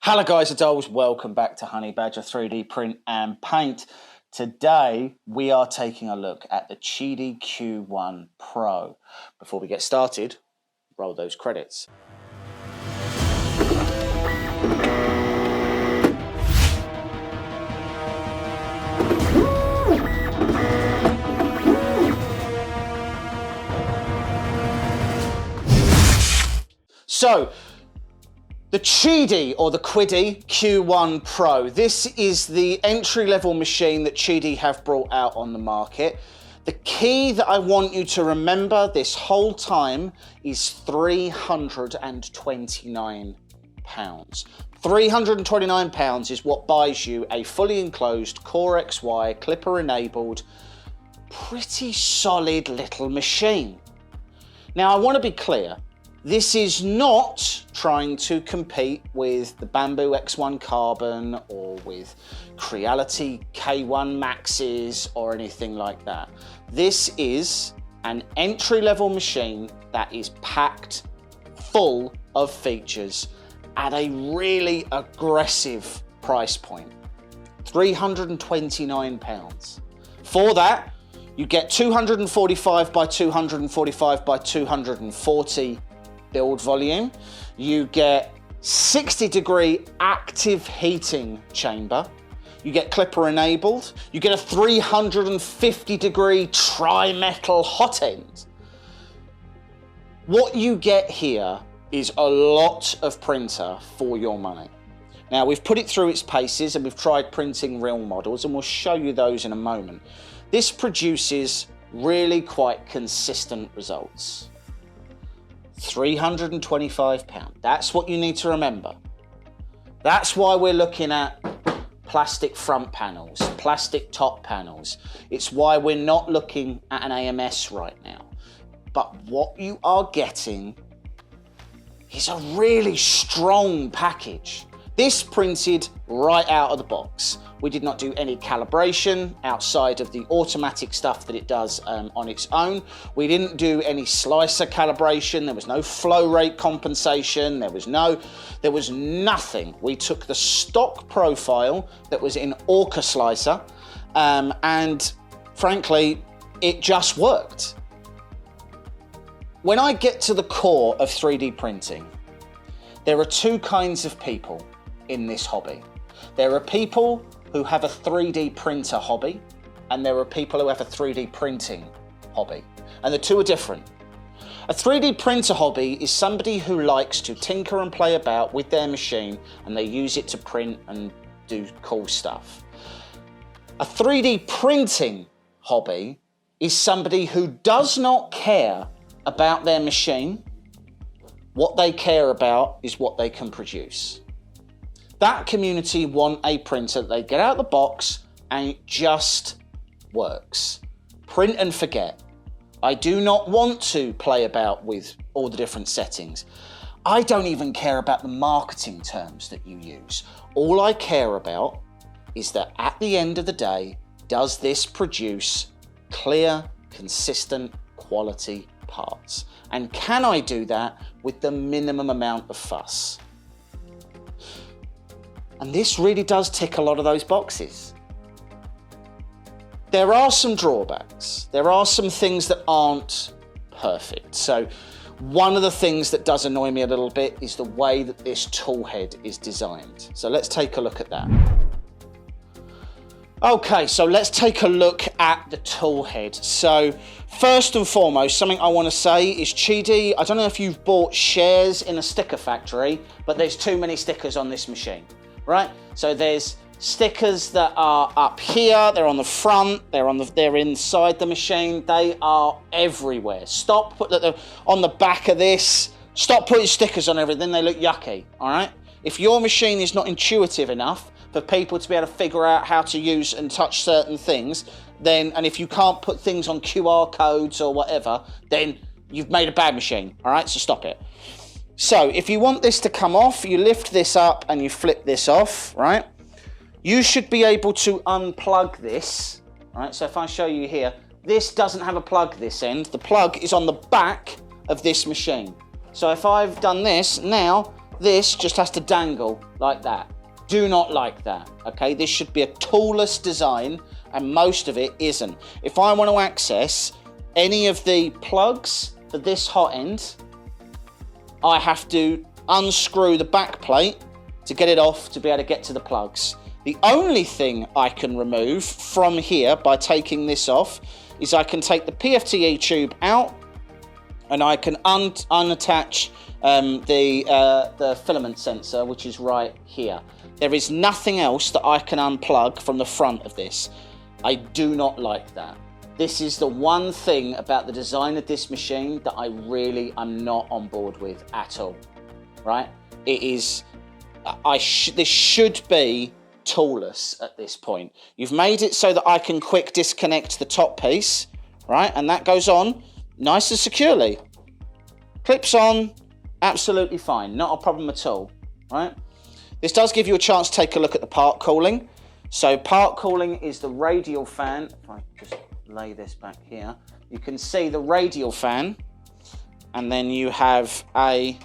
Hello guys, adults, welcome back to Honey Badger 3D Print and Paint. Today we are taking a look at the Qidi Q1 Pro. Before we get started, roll those credits. So, the Qidi, or the Qidi Q1 Pro. This is the entry-level machine that Qidi have brought out on the market. The key that I want you to remember this whole time is £329. £329 is what buys you a fully enclosed Core XY, clipper-enabled, pretty solid little machine. Now, I want to be clear. This is not trying to compete with the Bambu X1 Carbon or with Creality K1 Maxes or anything like that. This is an entry-level machine that is packed full of features at a really aggressive price point. £329. For that, you get 245 by 245 by 240 build volume. You get 60-degree active heating chamber. You get clipper enabled. You get a 350-degree tri-metal hot end. What you get here is a lot of printer for your money. Now, we've put it through its paces and we've tried printing real models, and we'll show you those in a moment. This produces really quite consistent results. £325. That's what you need to remember. That's why we're looking at plastic front panels, plastic top panels. It's why we're not looking at an AMS right now. But what you are getting is a really strong package. This printed right out of the box. We did not do any calibration outside of the automatic stuff that it does on its own. We didn't do any slicer calibration. There was no flow rate compensation. There was nothing. We took the stock profile that was in Orca Slicer, and frankly, it just worked. When I get to the core of 3D printing, there are two kinds of people in this hobby. There are people who have a 3D printer hobby, and there are people who have a 3D printing hobby. And the two are different. A 3D printer hobby is somebody who likes to tinker and play about with their machine, and they use it to print and do cool stuff. A 3D printing hobby is somebody who does not care about their machine. What they care about is what they can produce. That community want a printer that they get out of the box and it just works. Print and forget. I do not want to play about with all the different settings. I don't even care about the marketing terms that you use. All I care about is that at the end of the day, does this produce clear, consistent, quality parts? And can I do that with the minimum amount of fuss? And this really does tick a lot of those boxes. There are some drawbacks. There are some things that aren't perfect. So one of the things that does annoy me a little bit is the way that this tool head is designed. So let's take a look at that. Okay, so let's take a look at the tool head. So first and foremost, something I want to say is Qidi, I don't know if you've bought shares in a sticker factory, but there's too many stickers on this machine. Right, so there's stickers that are up here, they're on the front, they're inside the machine, they are everywhere. Stop putting on the back of this, stop putting stickers on everything, they look yucky, all right? If your machine is not intuitive enough for people to be able to figure out how to use and touch certain things, then, and if you can't put things on QR codes or whatever, then you've made a bad machine, all right? So stop it. So if you want this to come off, you lift this up and you flip this off, right? You should be able to unplug this, right? So if I show you here, this doesn't have a plug this end. The plug is on the back of this machine. So if I've done this, now this just has to dangle like that. Do not like that, okay? This should be a toolless design, and most of it isn't. If I want to access any of the plugs for this hot end, I have to unscrew the back plate to get it off to be able to get to the plugs. The only thing I can remove from here by taking this off is I can take the PFTE tube out, and I can unattach the filament sensor, which is right here. There is nothing else that I can unplug from the front of this. I do not like that. This is the one thing about the design of this machine that I'm not on board with at all, right? It is, this should be toolless at this point. You've made it so that I can quick disconnect the top piece, right? And that goes on nice and securely. Clips on, absolutely fine, not a problem at all, right? This does give you a chance to take a look at the part cooling. So part cooling is the radial fan. If I just lay this back here, you can see the radial fan, and then you have a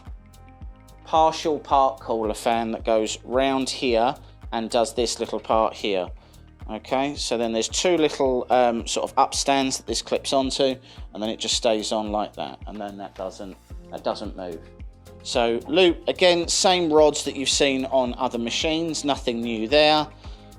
partial part cooler fan that goes round here and does this little part here. Okay, so then there's two little sort of upstands that this clips onto, and then it just stays on like that, and then that doesn't move. So loop, again, same rods that you've seen on other machines, nothing new there.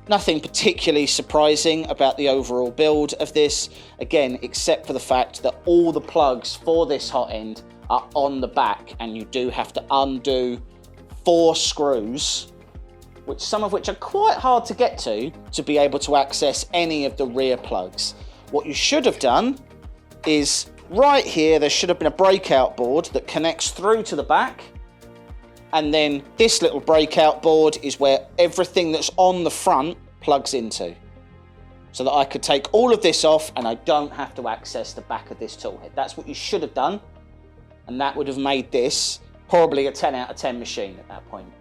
Nothing particularly surprising about the overall build of this, again, except for the fact that all the plugs for this hot end are on the back, and you do have to undo 4 screws, some of which are quite hard to get to be able to access any of the rear plugs. What you should have done is right here, there should have been a breakout board that connects through to the back, and then this little breakout board is where everything that's on the front plugs into, so that I could take all of this off and I don't have to access the back of this tool head. That's what you should have done, and that would have made this probably a 10 out of 10 machine at that point.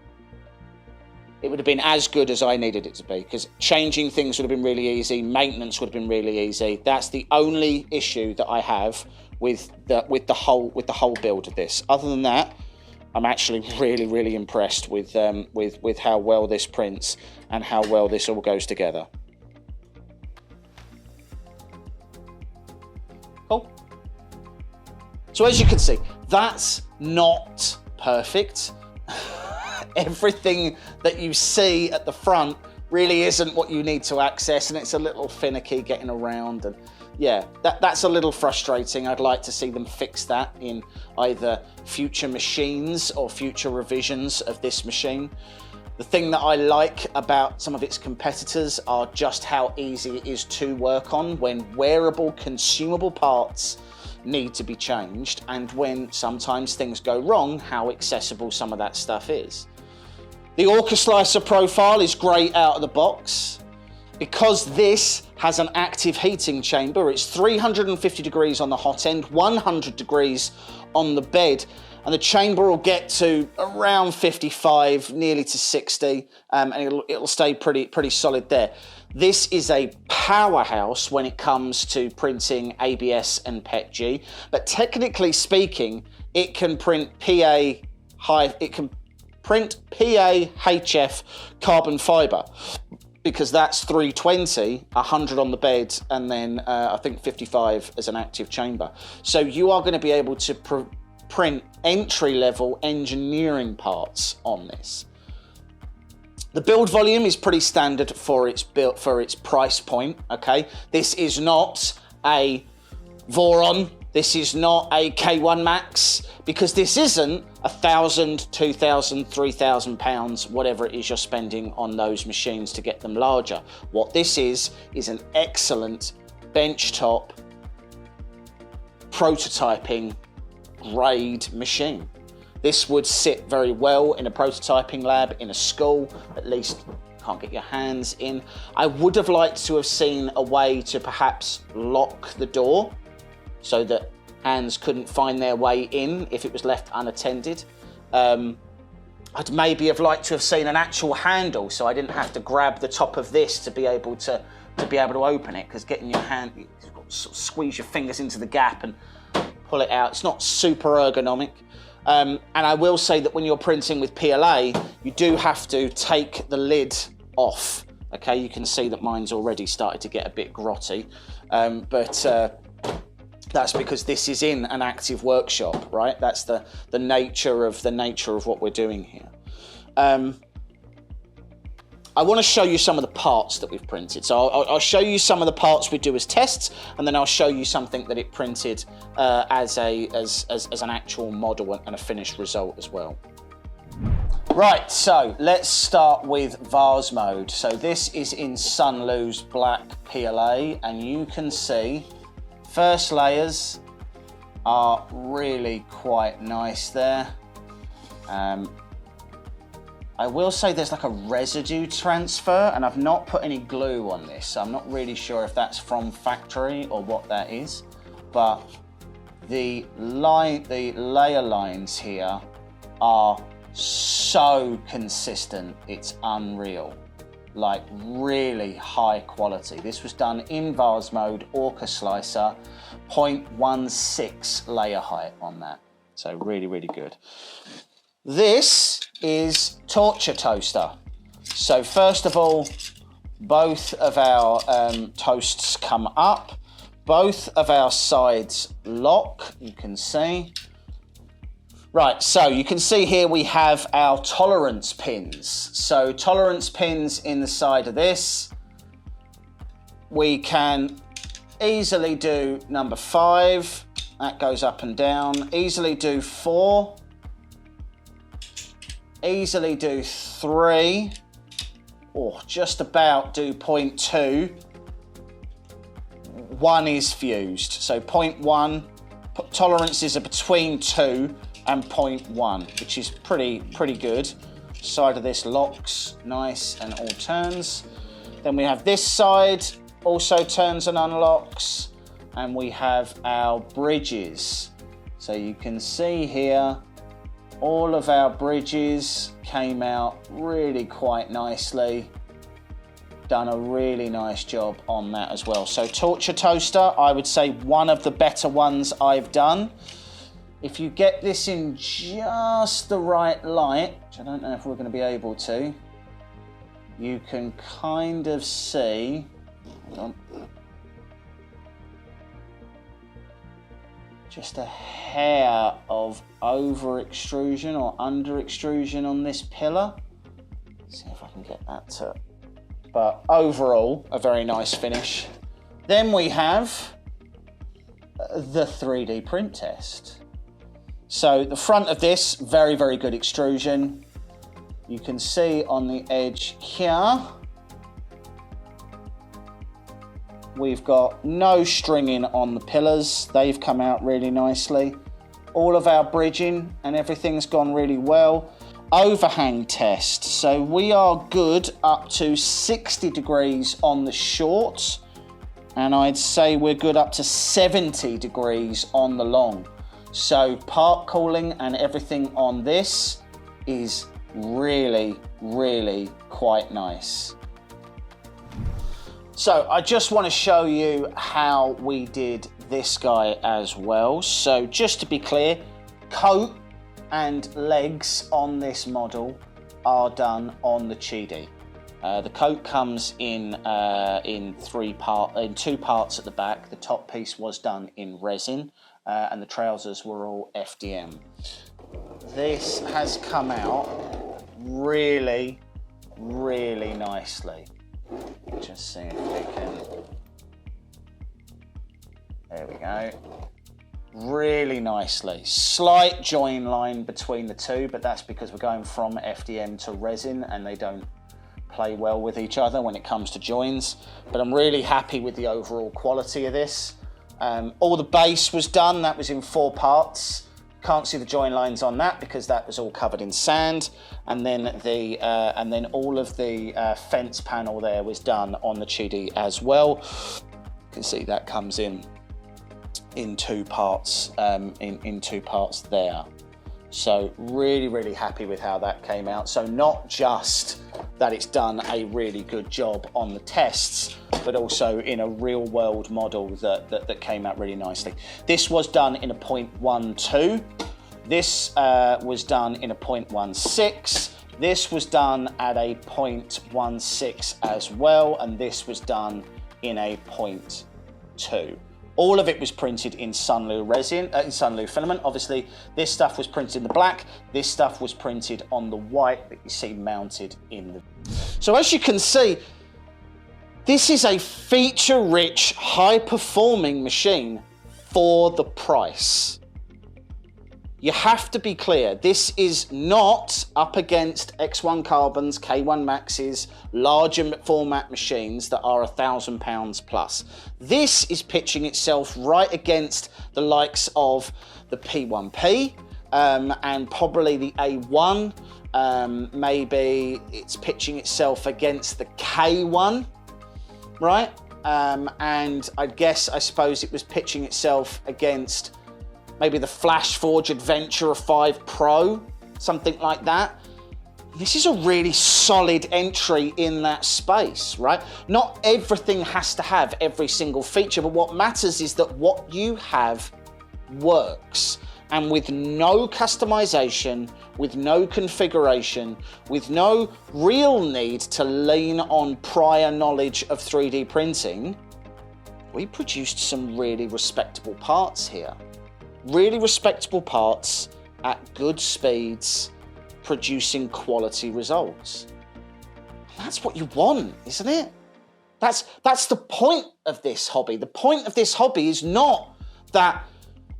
It would have been as good as I needed it to be, because changing things would have been really easy, maintenance would have been really easy. That's the only issue that I have with the whole build of this. Other than that, I'm actually really impressed with how well this prints and how well this all goes together. Cool. So as you can see, that's not perfect. Everything that you see at the front really isn't what you need to access, and it's a little finicky getting around, and yeah, that's a little frustrating. I'd like to see them fix that in either future machines or future revisions of this machine. The thing that I like about some of its competitors are just how easy it is to work on when wearable, consumable parts need to be changed, and when sometimes things go wrong, how accessible some of that stuff is. The Orca Slicer profile is great out of the box. Because this has an active heating chamber, it's 350 degrees on the hot end, 100 degrees on the bed, and the chamber will get to around 55, nearly to 60, and it'll stay pretty solid there. This is a powerhouse when it comes to printing ABS and PETG, but technically speaking, it can print PA-HF carbon fiber, because that's 320, 100 on the bed, and then I think 55 as an active chamber. So you are going to be able to print entry-level engineering parts on this. The build volume is pretty standard for its price point. Okay, this is not a Voron. This is not a K1 Max, because this isn't £1,000, £2,000, £3,000, whatever it is you're spending on those machines to get them larger. What this is an excellent benchtop prototyping grade machine. This would sit very well in a prototyping lab, in a school, at least can't get your hands in. I would have liked to have seen a way to perhaps lock the door so that hands couldn't find their way in if it was left unattended. I'd maybe have liked to have seen an actual handle, so I didn't have to grab the top of this to be able to open it, because getting your hand, you've got to sort of squeeze your fingers into the gap and pull it out. It's not super ergonomic. And I will say that when you're printing with PLA, you do have to take the lid off. Okay, you can see that mine's already started to get a bit grotty, but that's because this is in an active workshop, right? That's the nature of what we're doing here. I want to show you some of the parts that we've printed. So I'll show you some of the parts we do as tests, and then I'll show you something that it printed as an actual model and a finished result as well. Right, so let's start with vase mode. So this is in Sunlu's black PLA, and you can see first layers are really quite nice there. I will say there's like a residue transfer, and I've not put any glue on this, so I'm not really sure if that's from factory or what that is, but the layer lines here are so consistent, it's unreal. Like really high quality. This was done in vase mode, Orca slicer, 0.16 layer height on that. So really, really good. This is torture toaster. So first of all, both of our toasts come up. Both of our sides lock, you can see. Right, so you can see here we have our tolerance pins. So tolerance pins in the side of this. We can easily do number 5. That goes up and down. Easily do 4. Easily do 3. Or just about do 0.2. 1 is fused. So 0.1, tolerances are between 2 and 0.1, which is pretty good. Side of this locks nice and all turns. Then we have this side, also turns and unlocks. And we have our bridges. So you can see here, all of our bridges came out really quite nicely. Done a really nice job on that as well. So torture toaster, I would say one of the better ones I've done. If you get this in just the right light, which I don't know if we're going to be able to, you can kind of see, hold on, just a hair of over extrusion or under extrusion on this pillar. Let's see if I can get that to, but overall, a very nice finish. Then we have the 3D print test. So the front of this, very, very good extrusion. You can see on the edge here, we've got no stringing on the pillars. They've come out really nicely. All of our bridging and everything's gone really well. Overhang test. So we are good up to 60 degrees on the short, and I'd say we're good up to 70 degrees on the long. So part cooling and everything on this is really, really quite nice. So I just want to show you how we did this guy as well. So just to be clear, coat and legs on this model are done on the Qidi. The coat comes in 2 parts at the back. The top piece was done in resin. And the trousers were all FDM. This has come out really, really nicely. Just see if we can, there we go. Really nicely. Slight join line between the two, but that's because we're going from FDM to resin and they don't play well with each other when it comes to joins. But I'm really happy with the overall quality of this. All the base was done, that was in 4 parts. Can't see the join lines on that because that was all covered in sand. And then all of the fence panel there was done on the Qidi as well. You can see that comes in 2 parts, in 2 parts there. So really, really happy with how that came out. So not just that it's done a really good job on the tests, but also in a real world model that came out really nicely. This was done in a 0.12. This was done in a 0.16. This was done at a 0.16 as well, and this was done in a 0.2. All of it was printed in Sunlu resin, in Sunlu filament. Obviously, this stuff was printed in the black. This stuff was printed on the white that you see mounted in the... So as you can see, this is a feature-rich, high-performing machine for the price. You have to be clear, this is not up against X1 Carbon's, K1 Max's, larger format machines that are £1,000 plus. This is pitching itself right against the likes of the P1P and probably the A1. Maybe it's pitching itself against the K1, right? And I suppose it was pitching itself against maybe the Flashforge Adventurer 5 Pro, something like that. This is a really solid entry in that space, right? Not everything has to have every single feature, but what matters is that what you have works. And with no customization, with no configuration, with no real need to lean on prior knowledge of 3D printing, we produced some really respectable parts here. Really respectable parts at good speeds, producing quality results. That's what you want, isn't it? That's the point of this hobby. The point of this hobby is not that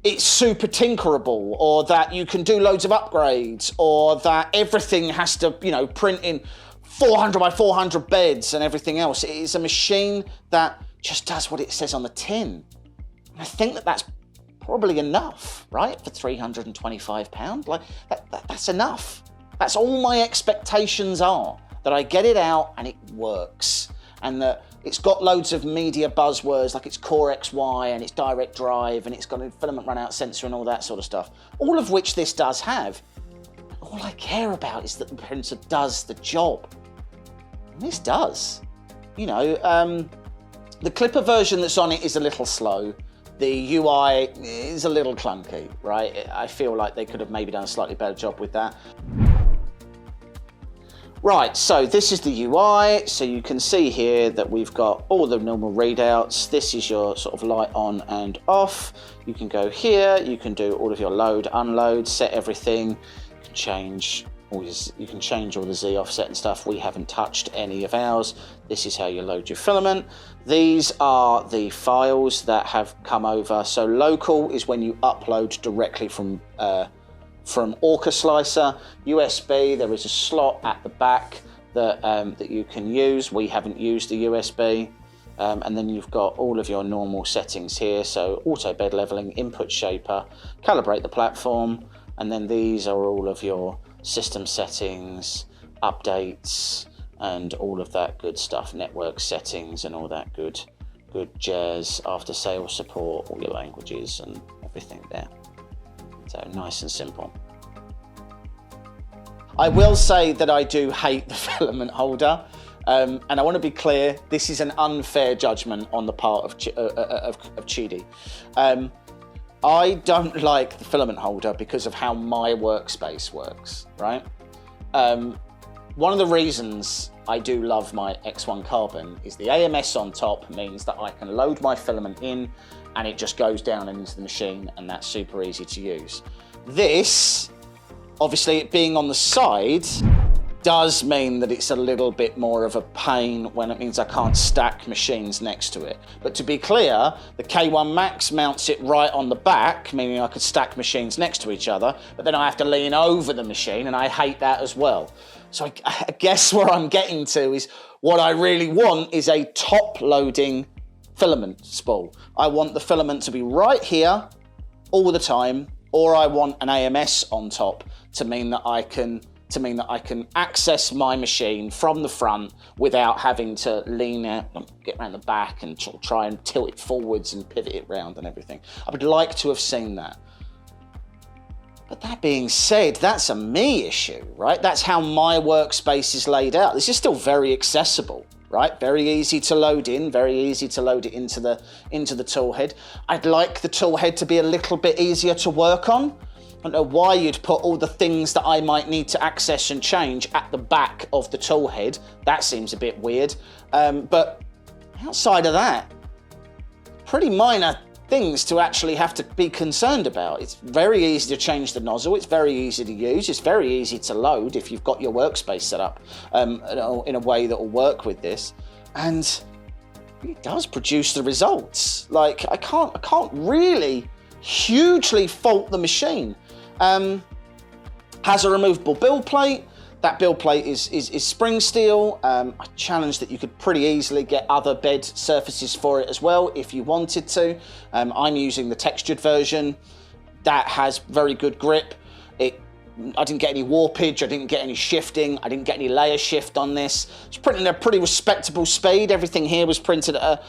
it's super tinkerable, or that you can do loads of upgrades, or that everything has to, print in 400 by 400 beds and everything else. It is a machine that just does what it says on the tin. And I think that that's probably enough, right? For £325, like that's enough. That's all my expectations are, that I get it out and it works, and that it's got loads of media buzzwords like it's Core XY and it's direct drive and it's got a filament run out sensor and all that sort of stuff, all of which this does have. All I care about is that the printer does the job. And this does. The Clipper version that's on it is a little slow. The UI is a little clunky, right? I feel like they could have maybe done a slightly better job with that. Right, so this is the UI. So you can see here that we've got all the normal readouts. This is your sort of light on and off. You can go here, you can do all of your load, unload, set everything. You can change all the Z offset and stuff. We haven't touched any of ours. This is how you load your filament. These are the files that have come over. So local is when you upload directly from Orca Slicer. USB, there is a slot at the back that you can use. We haven't used the USB. And then you've got all of your normal settings here. So auto bed leveling, input shaper, calibrate the platform, and then these are all of your system settings, updates, and all of that good stuff, network settings and all that good jazz, after sales support, all your languages and everything there. So nice and simple. I will say that I do hate the filament holder, and I want to be clear, this is an unfair judgment on the part of Qidi. I don't like the filament holder because of how my workspace works, right? One of the reasons I do love my X1 Carbon is the AMS on top means that I can load my filament in and it just goes down into the machine, and that's super easy to use. This, obviously it being on the side, does mean that it's a little bit more of a pain when it means I can't stack machines next to it. But to be clear, the K1 Max mounts it right on the back, meaning I could stack machines next to each other, but then I have to lean over the machine, and I hate that as well. So I guess where I'm getting to is what I really want is a top-loading filament spool. I want the filament to be right here all the time, or I want an AMS on top to mean that I can access my machine from the front without having to lean out, get around the back and try and tilt it forwards and pivot it round and everything. I would like to have seen that. But that being said, that's a me issue, right? That's how my workspace is laid out. This is still very accessible, right? Very easy to load in, very easy to load it into the tool head. I'd like the tool head to be a little bit easier to work on. I don't know why you'd put all the things that I might need to access and change at the back of the tool head. That seems a bit weird. But outside of that, pretty minor things to actually have to be concerned about. It's very easy to change the nozzle. It's very easy to use. It's very easy to load if you've got your workspace set up in a way that will work with this. And it does produce the results. Like, I can't really hugely fault the machine. Has a removable build plate. That build plate is spring steel. I challenge that you could pretty easily get other bed surfaces for it as well if you wanted to. I'm using the textured version. That has very good grip. I didn't get any warpage, I didn't get any shifting, I didn't get any layer shift on this. It's printing at a pretty respectable speed. Everything here was printed at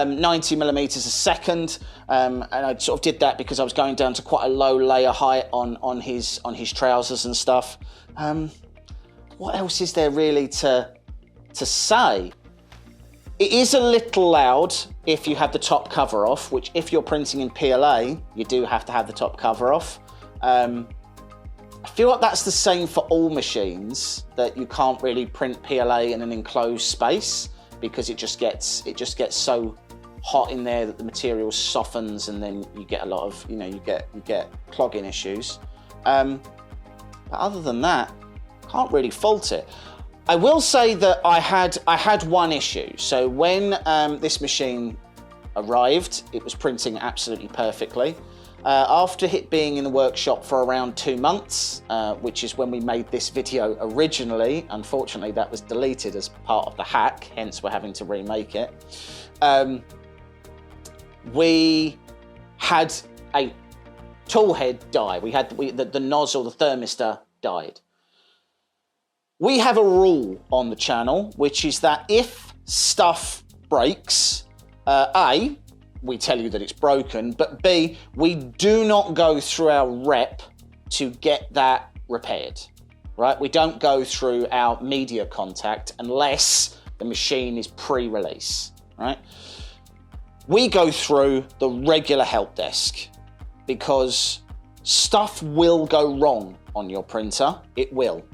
90 millimeters a second, and I sort of did that because I was going down to quite a low layer height on his trousers and stuff. What else is there really to say? It is a little loud if you have the top cover off, which if you're printing in PLA, you do have to have the top cover off. I feel like that's the same for all machines, that you can't really print PLA in an enclosed space because it just gets so hot in there that the material softens, and then you get a lot of, you get clogging issues. But other than that, can't really fault it. I will say that I had one issue. So when this machine arrived, it was printing absolutely perfectly. After it being in the workshop for around 2 months, which is when we made this video originally, unfortunately that was deleted as part of the hack, hence we're having to remake it. We had a tool head die. The nozzle, the thermistor died. We have a rule on the channel, which is that if stuff breaks, A, we tell you that it's broken, but B, we do not go through our rep to get that repaired, right? We don't go through our media contact unless the machine is pre-release, right? We go through the regular help desk because stuff will go wrong on your printer. It will.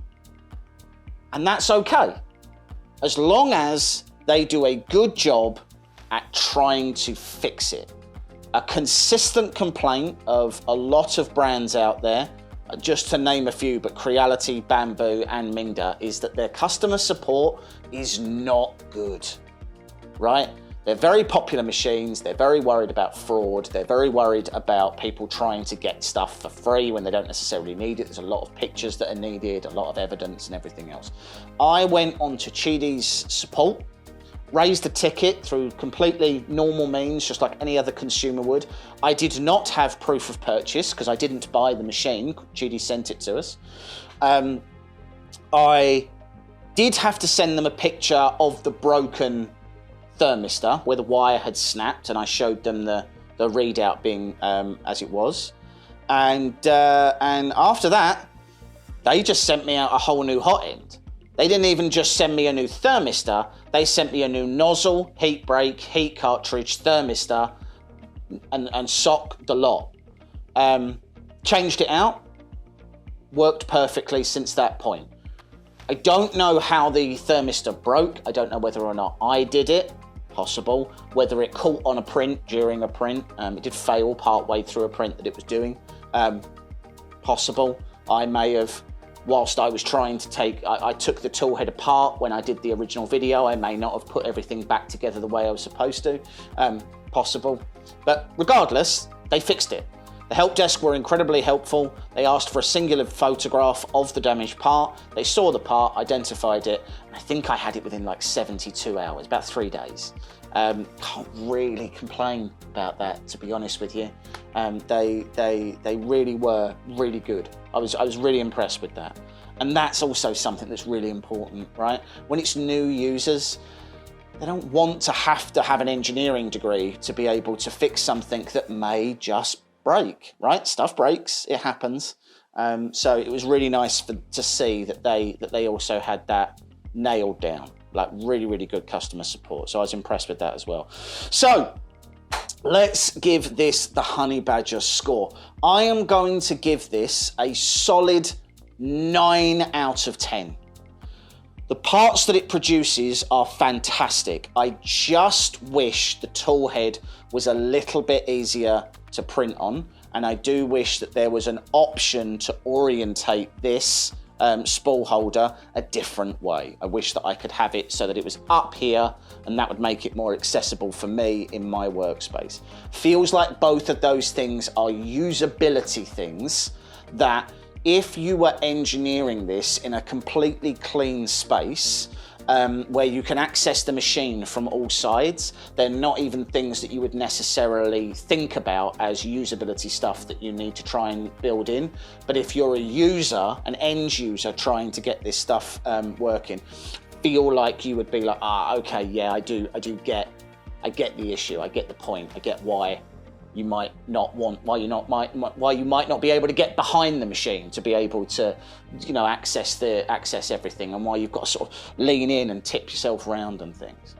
And that's okay, as long as they do a good job at trying to fix it. A consistent complaint of a lot of brands out there, just to name a few, but Creality, Bambu, and Mingda, is that their customer support is not good, right? They're very popular machines. They're very worried about fraud. They're very worried about people trying to get stuff for free when they don't necessarily need it. There's a lot of pictures that are needed, a lot of evidence and everything else. I went on to Qidi's support, raised a ticket through completely normal means, just like any other consumer would. I did not have proof of purchase because I didn't buy the machine. Qidi sent it to us. I did have to send them a picture of the broken thermistor where the wire had snapped, and I showed them the readout being as it was. And after that, they just sent me out a whole new hot end. They didn't even just send me a new thermistor, they sent me a new nozzle, heat break, heat cartridge, thermistor, and sock, the lot. Changed it out, worked perfectly since that point. I don't know how the thermistor broke. I don't know whether or not I did it, possible. Whether it caught on a print during a print. It did fail partway through a print that it was doing. Possible. I may have, whilst I was trying to I took the tool head apart when I did the original video. I may not have put everything back together the way I was supposed to. Possible. But regardless, they fixed it. The help desk were incredibly helpful. They asked for a singular photograph of the damaged part. They saw the part, identified it, and I think I had it within like 72 hours, about 3 days. Can't really complain about that, to be honest with you. They really were really good. I was really impressed with that. And that's also something that's really important, right? When it's new users, they don't want to have an engineering degree to be able to fix something that may just break, right? Stuff breaks, it happens. So it was really nice to see that they also had that nailed down, like really, really good customer support. So I was impressed with that as well. So let's give this the Honey Badger score. I am going to give this a solid 9 out of 10. The parts that it produces are fantastic. I just wish the tool head was a little bit easier to print on, and I do wish that there was an option to orientate this spool holder a different way. I wish that I could have it so that it was up here, and that would make it more accessible for me in my workspace. Feels like both of those things are usability things that if you were engineering this in a completely clean space, where you can access the machine from all sides, they're not even things that you would necessarily think about as usability stuff that you need to try and build in. But if you're a user, an end user trying to get this stuff working, feel like you would be like, okay, yeah, I get the issue, I get the point, I get why you might not want, why you might not be able to get behind the machine to be able to, access everything, and why you've got to sort of lean in and tip yourself around and things.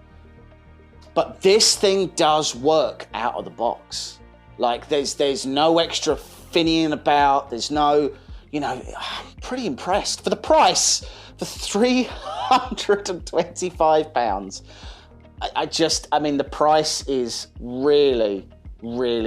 But this thing does work out of the box. Like there's no extra finning about. There's no, I'm pretty impressed for the price, for £325. The price is really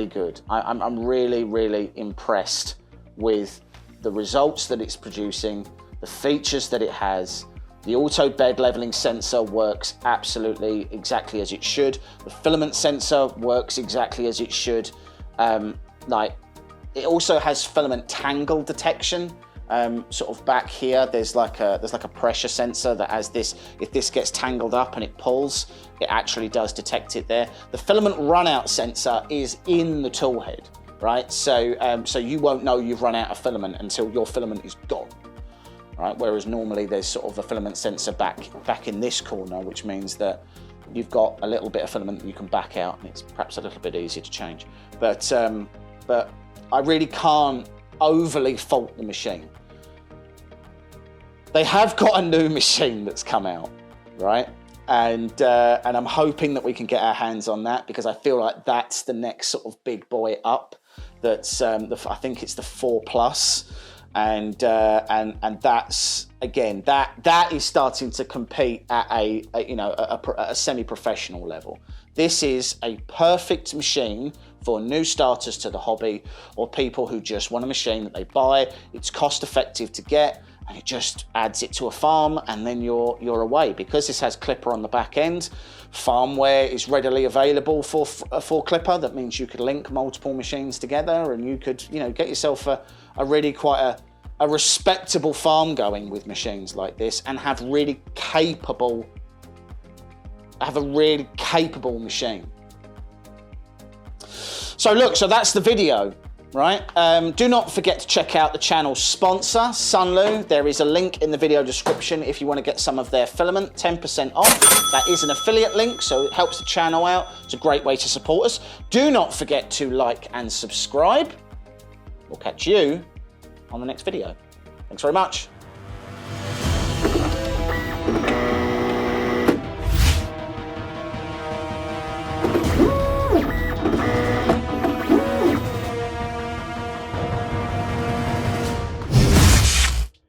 good. I'm really impressed with the results that it's producing, the features that it has. The auto bed leveling sensor works absolutely exactly as it should. The filament sensor works exactly as it should. It also has filament tangle detection. Sort of back here, there's like a pressure sensor that if this gets tangled up and it pulls, it actually does detect it there. The filament runout sensor is in the tool head, right? So you won't know you've run out of filament until your filament is gone, right? Whereas normally there's sort of a filament sensor back in this corner, which means that you've got a little bit of filament that you can back out, and it's perhaps a little bit easier to change. But I really can't overly fault the machine. They have got a new machine that's come out, right? And I'm hoping that we can get our hands on that, because I feel like that's the next sort of big boy up. That's I think it's the 4 Plus, and that's again that is starting to compete at a semi-professional level. This is a perfect machine for new starters to the hobby, or people who just want a machine that they buy. It's cost effective to get, and it just adds it to a farm, and then you're away. Because this has Clipper on the back end, firmware is readily available for Clipper. That means you could link multiple machines together, and you could get yourself a really quite a respectable farm going with machines like this, and have a really capable machine. So that's the video, right? Do not forget to check out the channel's sponsor, Sunlu. There is a link in the video description if you want to get some of their filament, 10% off. That is an affiliate link, so it helps the channel out. It's a great way to support us. Do not forget to like and subscribe. We'll catch you on the next video. Thanks very much.